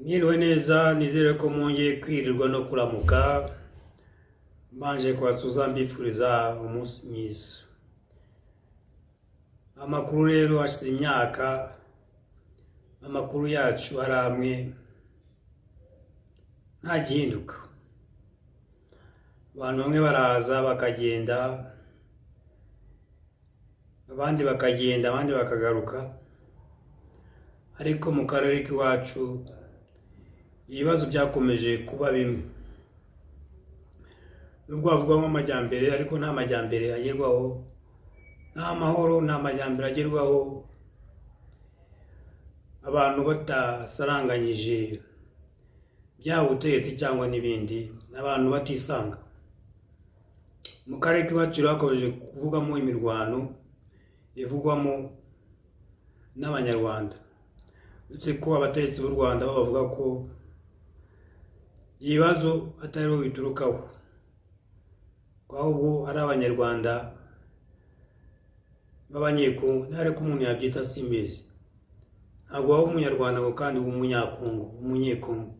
Mwiriwe neza, nizere ko mwongeye kwirirwa no kuramuka. Mbanje kubasuhuza mbifuriza umunsi mwiza. Amakuru rero hashize imyaka, amakuru yacu ari amwe, nta gihinduka. Abantu bamwe baraza bakagenda, abandi bakagenda, abandi bakagaruka, ariko mu karere k'iwacu ibibazo byakomeje kuba bimwe. Nubwo havugwamo amajyambere, ariko nta majyambere agerwaho, nta mahoro, nta majyambere agerwaho abantu batasaranganyije byaba ubutegetsi cyangwa n'ibindi, abantu batisanga. Mu karere k'iwacu hakomeje kuvugamo imirwano ivugwamo n'abanyarwanda, uretse ko abategetsi b'u Rwanda bo bavuga ko ibibazo atari bo biturukaho, ahubwo ari abanyarwanda b'abanyekongo, ariko umuntu yabyita simbizi. Ntabwo waba umunyarwanda ngo kandi ube umunyekongo,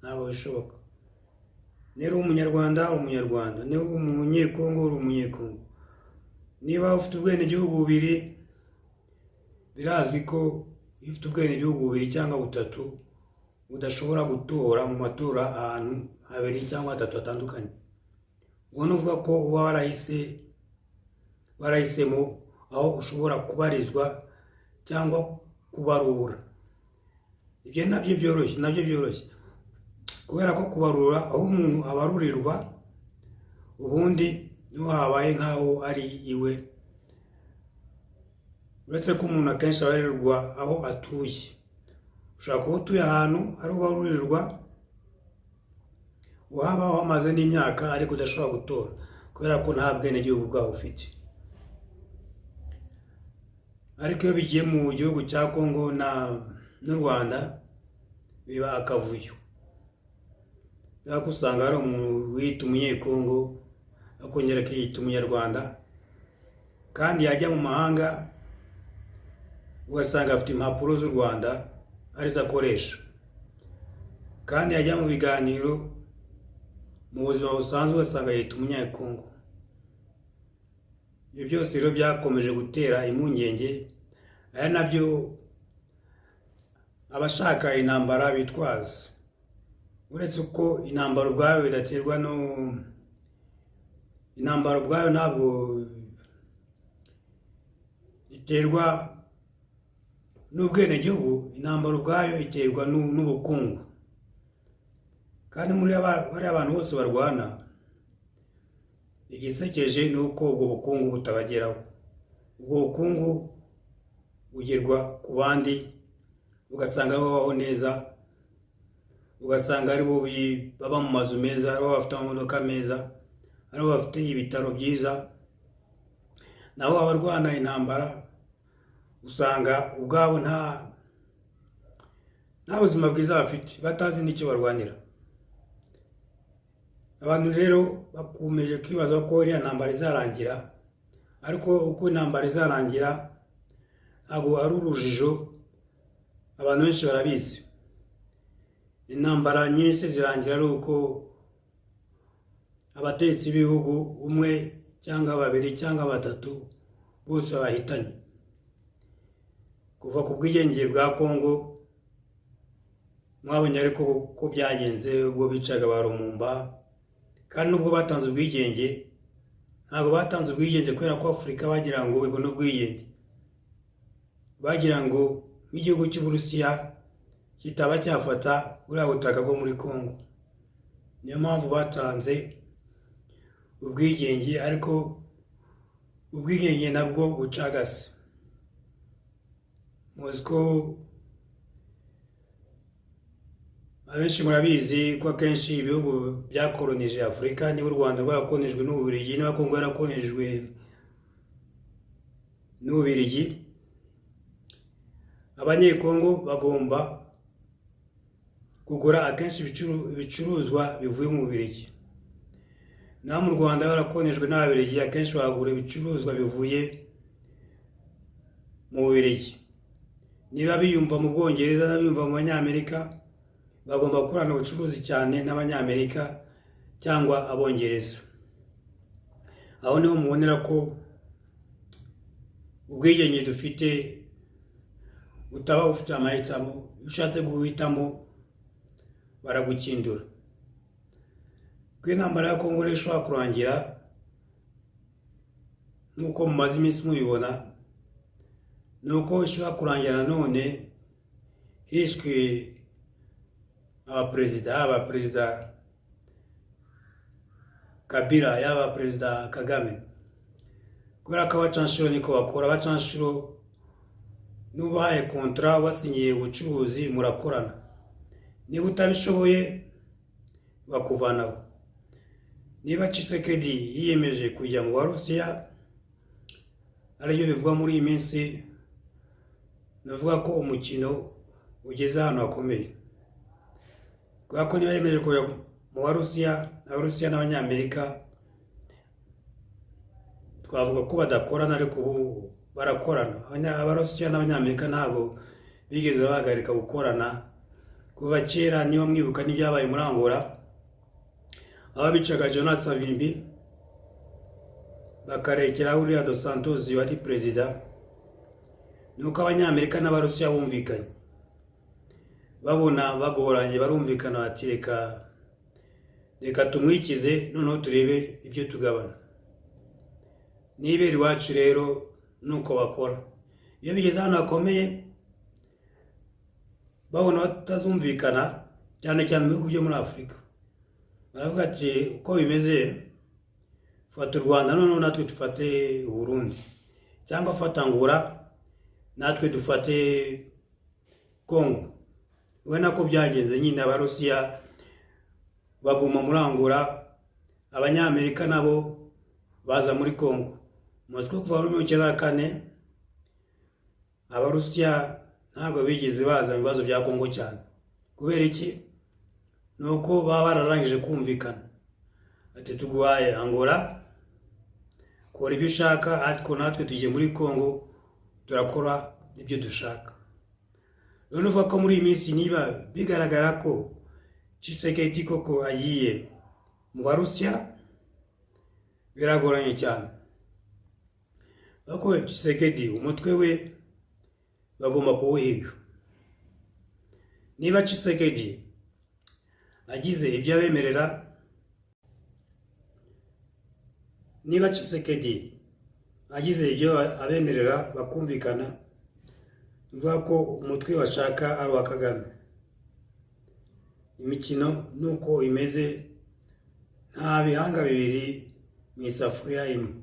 ntabwo bishoboka. Niba umunyarwanda uri umunyarwanda, niba umunyekongo uri umunyekongo. Niba ufite ubwenegihugu bubiri, birazwi ko iyo ufite ubwenegihugu bubiri cyangwa butatu udashobora gutora mu matora ahantu habiri cyangwa hatatu hatandukanye. Ubwo nuvuga ko uba warahisemo aho ushobora kubarizwa cyangwa kubarura. Ibyo nabyo byoroshye, kubera ko kubarura aho umuntu abarurirwa ubundi niho habaye nk'aho ari iwe, uretse ko umuntu akenshi abarurirwa aho atuye. Ushobora kuba utuye ahantu ari ubarurirwa, waba wamaze n'imyaka ariko udashobora gutora kubera ko nta bwenegihugu bwaho ufite. Ariko iyo bigiye mu gihugu cya Kongo n'u Rwanda biba akavuyo, usanga hari umuntu wiyita umunyekongo akongera akiyita umunyarwanda, kandi yajya mu mahanga ugasanga afite impapuro z'u Rwanda arizo akoresha, kandi yajya mu biganiro mu buzima busanzwe ugasanga yita umunyekongo. Ibyo byose rero byakomeje gutera impungenge, ari nabyo abashaka intambara bitwaza. Uretse uko intambara ubwayo idaterwa intambara ubwayo ntabwo iterwa n'ubwenegihugu, intambara ubwayo iterwa n'ubukungu. Kandi muri bariya abantu bose barwana, igisekeje ni uko ubwo bukungu butabageraho. Ubwo bukungu bugerwa ku bandi, ugasanga aribo babaho neza, ugasanga aribo baba mu mazu meza, aribo bafite amamodoka meza, aribo bafite ibitaro byiza. Naho abarwana intambara usanga ubwabo nta buzima bwiza bafite, batazi n'icyo barwanira. Abantu rero bakomeje kwibaza ko iriya ntambara izarangira, ariko uko intambara izarangira ntabwo ari urujijo, abantu benshi barabizi. Intambara nyinshi zirangira ari uko abategetsi b'ibihugu umwe cyangwa babiri cyangwa batatu bose bahitanye. Kuva ku bwigenge bwa Kongo mwabonye ariko ko byagenze, ubwo bicaga ba Lumumba. Kandi nubwo batanze ubwigenge, ntabwo batanze ubwigenge kubera ko Afurika bagira ngo ibone ubwigenge, bagira ngo nk'igihugu cy'Uburusiya kitaba cyafata buriya butaka bwo muri Kongo. Niyo mpamvu batanze ubwigenge, ariko ubwigenge nabwo bucagase. Muzi ko abenshi murabizi ko akenshi ibihugu byakolonije Afurika, niba u Rwanda rwarakolonijwe n'Ububiligi, niba Kongo yarakolonijwe n'Ububiligi, abanyekongo bagomba kugura akenshi ibicuruzwa bivuye mu Bubiligi. Naho mu Rwanda barakolonijwe n'Ababiligi, akenshi bagura ibicuruzwa bivuye mu Bubiligi. Niba biyumva mu Bwongereza, biyumva mu Banyamerika, bagomba gukorana ubucuruzi cyane n'abanyamerika cyangwa abongereza. Aho niho mubonera ko ubwigenge dufite utaba ufite amahitamo. Iyo ushatse guhitamo baragukindura. Ko intambara ya Kongo rero ishobora kurangira nk'uko mumaze iminsi mubibona, ni uko ishobora kurangira nanone hishwe abaperezida Kabila yaba perezida Kagame, kubera ko abacanshuro niko bakora. Abacanshuro n'ubahaye kontra wasinyiye ubucuruzi murakorana, niba utabishoboye bakuvanaho. Niba Tshisekedi yiyemeje kujya mu Barusiya, aribyo bivugwa muri iyi minsi, navuga ko umukino ugeze ahantu hakomeye, kubera ko niba yiyemeje kujya mu Barusiya n'Abanyamerika, twavuga ko badakorana, ariko ubu barakorana. Abarusiya n'Abanyamerika ntabwo bigeze bahagarika gukorana kuva kera. Niba mwibuka n'ibyabaye muri Angola, aho bicaga Jonas Savimbi bakarekera uriya Dos Santos wari perezida, nuko Abanyamerika n'Abarusiya bumvikanye, babona bagoranye, barumvikana bati reka tumwikize, noneho turebe ibyo tugabana. Nibera iwacu rero nuko bakora. Iyo bigeze ahantu hakomeye, babona batazumvikana, cyane cyane mu bihugu byo muri Afurika, baravuga ati uko bimeze, fata u Rwanda noneho natwe dufate Burundi, cyangwa fata Angola natwe dufate Kongo. Ubona ko byagenze nyine. Abarusiya baguma muri Angola, Abanyamerika nabo baza muri Kongo. Muzi ko kuva muri 1994 Abarusiya ntabwo bigeze baza mu bibazo bya Kongo cyane. Kubera iki? Nuko baba bararangije kumvikana ati tuguhaye Angola, kora ibyo ushaka, ariko natwe tugiye muri Kongo turakora ibyo dushaka. None uvuga ko muri iyi minsi niba bigaragara ko Tshisekedi koko agiye mu Barusiya, biragoranye cyane. Ako Tshisekedi umutwe we bagomba kuwuhiga. Niba Tshisekedi agize ibyo abemerera, bakumvikana, bivuga ko umutwe bashaka ari uwa Kagame. Imikino nuko imeze, nta bihanga bibiri mu isafuriya imwe.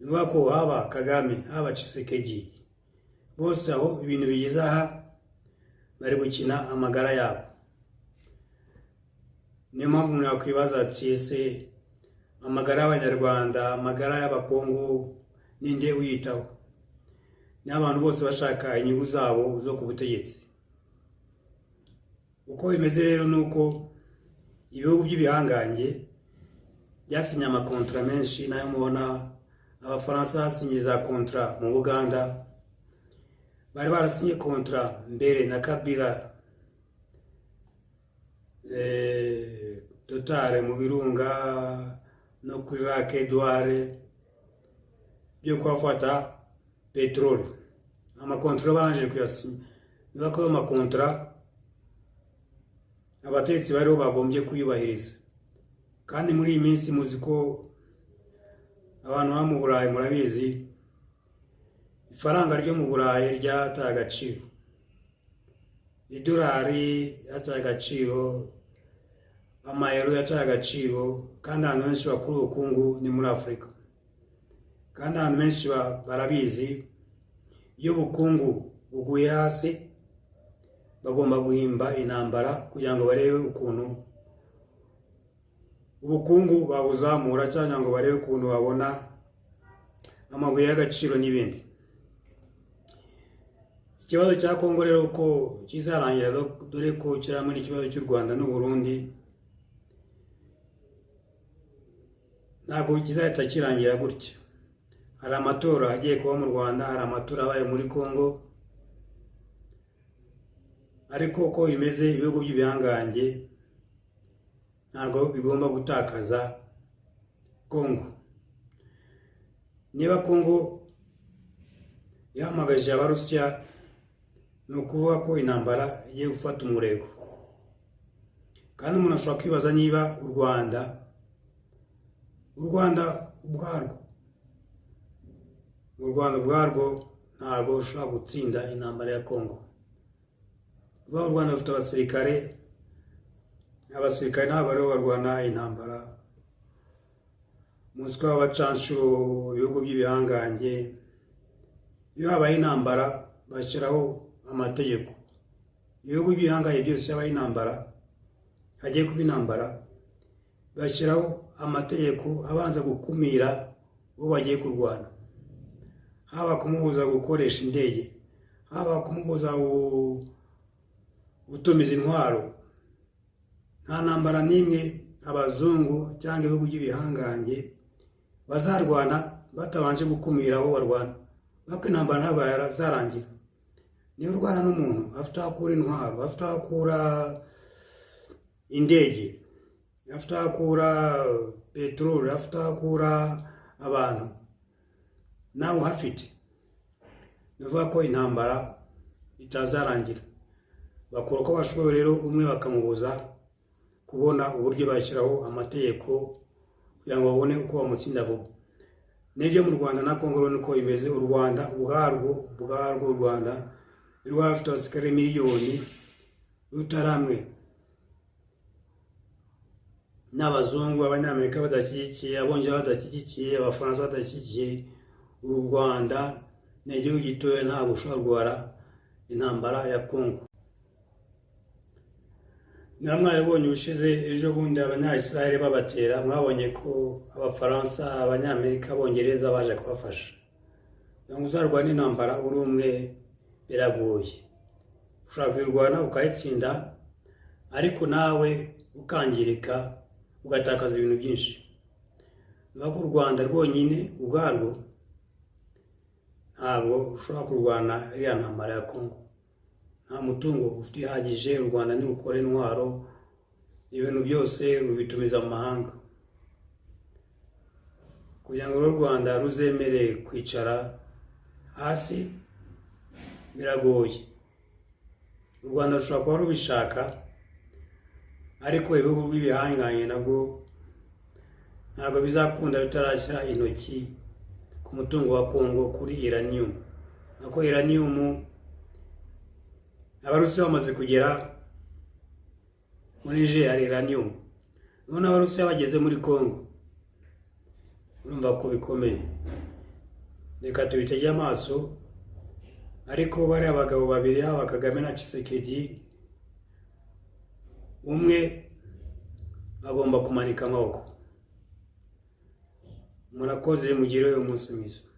Bivuga ko haba Kagame haba Tshisekedi, bose aho ibintu bigeze aha bari gukina amagara yabo. Niyo mpamvu umuntu yakwibaza ati ese amagara y'Abanyarwanda, amagara y'Abakongo ninde uyitaho? Ni abantu bose bashaka inyungu zabo zo ku butegetsi. Uko bimeze rero nuko ibihugu by'ibihangange byasinye amakontra menshi, nayo mubona Abafaransa basinye za kontra mu Buganda, bari barasinye kontra mbere na Kabila, Total mu Birunga no kuri Lac Edouard byo kwafata petroli. Amakontra barangije kuyasinya. Bivuga ko amakontra abatetsi bariho bagombye kuyubahiriza. Kandi muri iyi minsi muzi ko abantu ba mu Burayi, murabizi ifaranga ryo mu Burayi ryataye agaciro, idolari yataye agaciro, amayero yataye agaciro, kandi ahantu henshi bakuru ubukungu ni muri Afurika. Kandi ahantu henshi barabizi, iyo ubukungu buguye hasi bagomba guhimba intambara kugira ngo barebe ukuntu ubukungu babuzamura, cyangwa ngo barebe ukuntu babona amabuye y'agaciro n'ibindi. Ikibazo cya Kongo rero ko kizarangira, dore ko kiramo n'ikibazo cy'u Rwanda n'u Burundi, ntabwo kizahita kirangira gutya. Hari amatora agiye kuba mu Rwanda, hari amatora abaye muri Kongo, ariko uko bimeze ibihugu by'ibihangange ntabwo bigomba gutakaza Kongo. Niba Kongo yahamagaje Abarusiya, ni ukuvuga ko intambara igiye gufata umurego. Kandi umuntu ashobora kwibaza niba u Rwanda ubwarwo ntabwo rushobora gutsinda intambara ya Kongo. U Rwanda rufite abasirikare ntabwo aribo barwana intambara. Umutwe w'abacanshuro, ibihugu by'ibihangange, iyo habaye intambara bashyiraho amategeko. Ibihugu by'ibihangange byose habaye intambara, hagiye kuba intambara, bashyiraho amategeko abanza gukumira uwo bagiye kurwana, haba kumubuza gukoresha indege, haba kumubuza gutumiza intwaro. Nta ntambara n'imwe abazungu cyangwa ibihugu by'ibihangange bazarwana batabanje gukumira abo barwana. Ariko intambara ntabwo yazarangira. Niyo urwana n'umuntu afite aho akura intwaro, afite aho akura indege, afite aho akura peteroli, afite aho akura abantu, nawe uhafite, bivuga ko intambara itazarangira. Bakora uko bashoboye rero, umwe bakamubuza kubona uburyo bashyiraho amategeko kugira ngo babone uko bamutsinda vuba. N'ibyo mu Rwanda na Kongo rero niko bimeze. U Rwanda ubwarwo rwafite abasirikare miliyoni rutaramwe n'abazungu, abanyamerika badashyigikiye, abongereza badashyigikiye, abafaransa badashyigikiye. U Rwanda ni igihugu gitoya, ntabwo ushobora kurwara intambara ya Kongo. Niba mwarabonye ubushize ejo bundi abanya-Israel babatera, mwabonye ko abafaransa, abanyamerika, abongereza baje kubafasha. Kugira ngo uzarwane intambara uri umwe biragoye. Ushobora kuyirwana ukayitsinda, ariko nawe ukangirika, ugatakaza ibintu byinshi. Niba ko u Rwanda rwonyine ubwarwo ntabwo ushobora kurwana iriya ntambara ya Kongo. Nta mutungo ufite ihagije. U Rwanda ntirukora intwaro, ibintu byose rubitumiza mu mahanga. Kugira ngo u Rwanda ruzemere kwicara hasi biragoye. U Rwanda rushobora kuba rubishaka, ariko ibihugu by'ibihangange nabwo ntabwo bizakunda bitarashyira intoki ku mutungo wa Kongo kuri uranium. Nako uranium Abarusiya bamaze kugera muri Niger hari uranium, none Abarusiya bageze muri Kongo, urumva ko bikomeye. Reka tubitege amaso, ariko bari abagabo babiri, haba Kagame na Tshisekedi, umwe agomba kumanika amaboko. Murakoze, mugire umunsi mwiza.